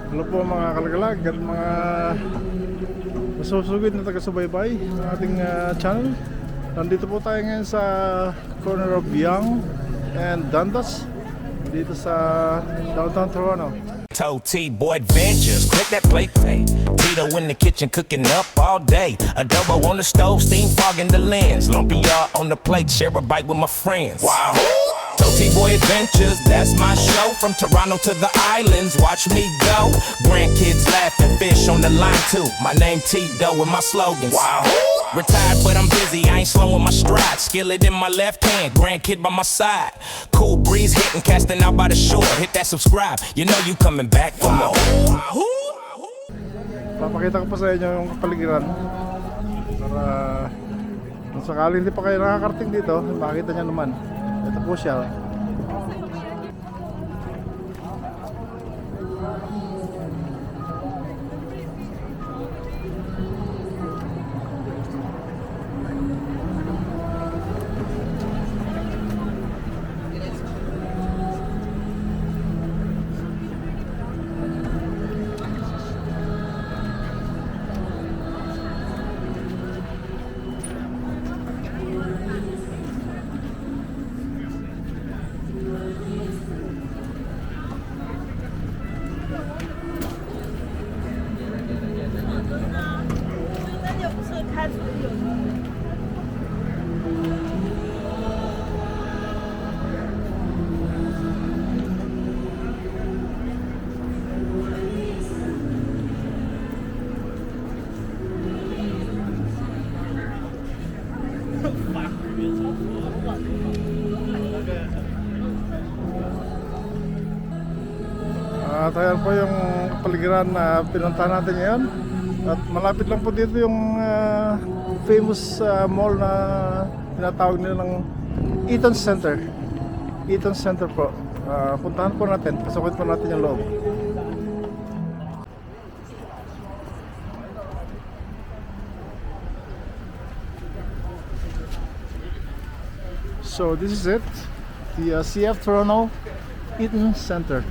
Hello po mga kalagalag at mga masusugid na taga-subaybay ng ating channel. Nandito po tayo ngayon sa corner of Yonge and Dundas dito sa downtown Toronto. Told T-Boy Adventures, click that play. Tito in the kitchen cooking up all day. Adobo on the stove, steam fogging the lens. Lumpy yard on the plate, share a bite with my friends. Wow. Told T-Boy Adventures, that's my show. From Toronto to the islands, watch me go. Grandkids laughing, fish on the line too. My name Tito with my slogans. Wow. Retired but I'm busy, I ain't slowing my stride. Skillet in my left hand, grandkid by my side. Cool breeze hitting, casting out by the shore. Hit that subscribe, you know you coming back for more. Papakita ko po sa inyo yung kapaligiran para kung sakaling hindi pa kayo nakakarating dito, makita nyo naman. Ito po siya. At ayan po yung kapaligiran na pinuntahan natin ngayon. At malapit lang po dito yung famous mall na tinatawag nila ng Eaton Center. Eaton Center po. Puntahan po natin, pasukin po natin yung loob. So this is it, the CF Toronto Eaton Center.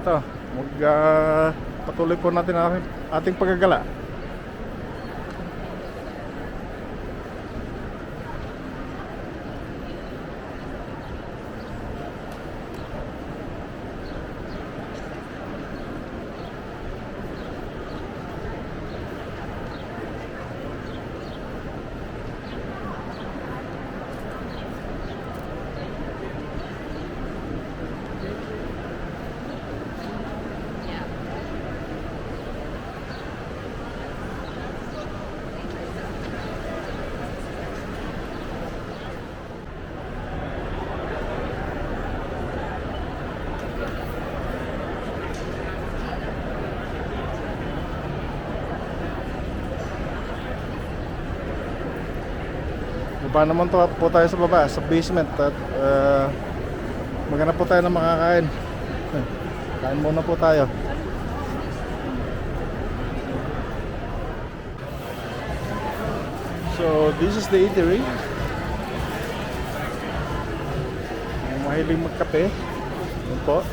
Ito, patuloy po natin ang ating paggagala. Baba naman po tayo sa baba, sa basement. At maghanap po tayo ng makakain. Kain muna po tayo. So this is the eatery. Yung mahilig magkape, yun po.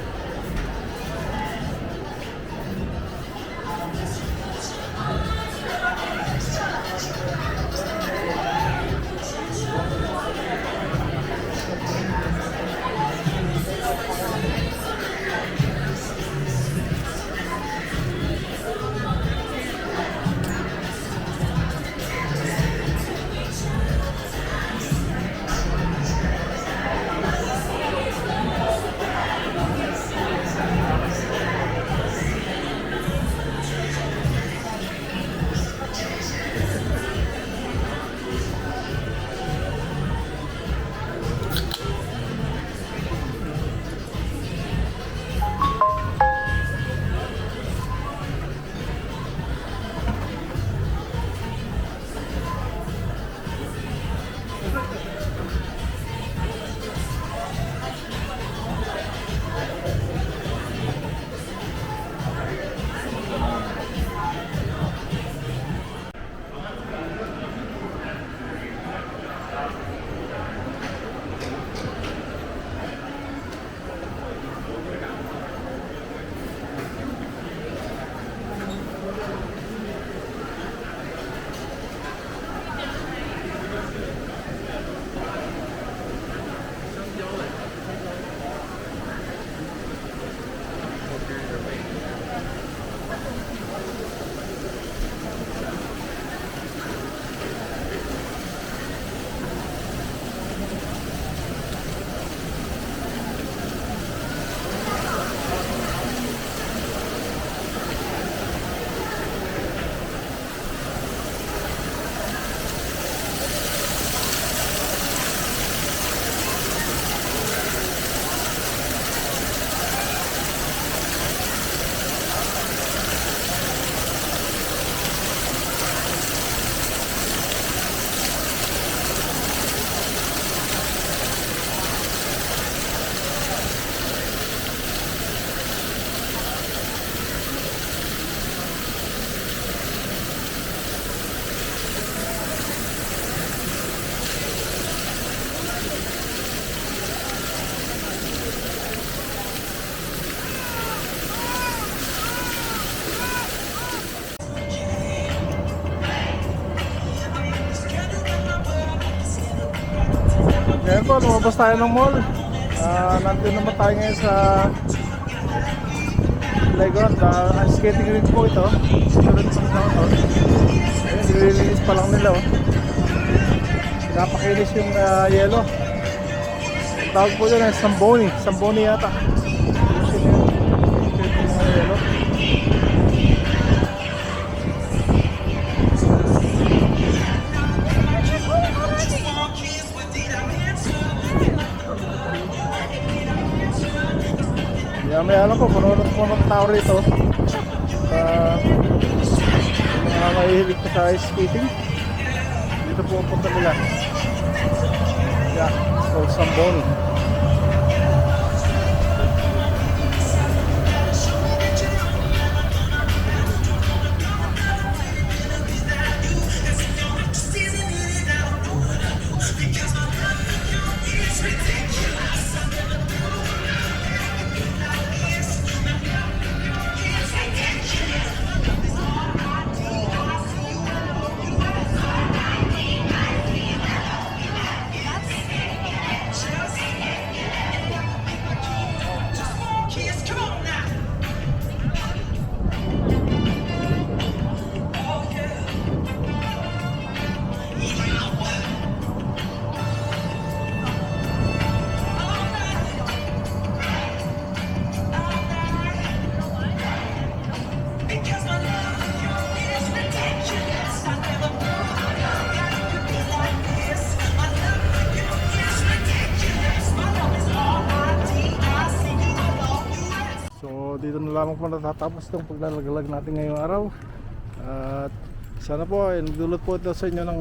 po, lumabas tayo ng mall. Nandun naman tayo ngayon sa playground. Skating rink po ito. Student park lang ito. Ayun, nililinis pa lang nila. Oh. Pinapakinis yung yellow. Ang tawag po dyan ay Samboni. Samboni yata. Yung mga yellow. May alam ko, puno ng tao rito. Mga mahihilig pa sa ice skating. Dito po ang punta nila. Yeah, it's called Samboni. Dito na lamang po natatapos itong paglalagalag natin ngayong araw. At sana po ay nagdulot po ito sa inyo ng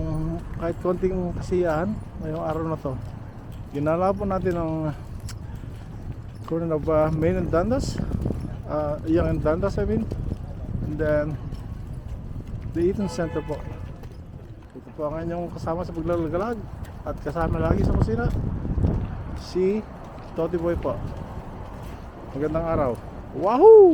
kahit konting kasiyahan ngayong araw na to. Ginala po natin ang corner of Main and Dundas, Young and Dundas I mean, and then the Eaton Center po. Ito po ang inyong kasama sa paglalagalag at kasama lagi sa kusina si Toti Boy po. Magandang araw. Wahoo!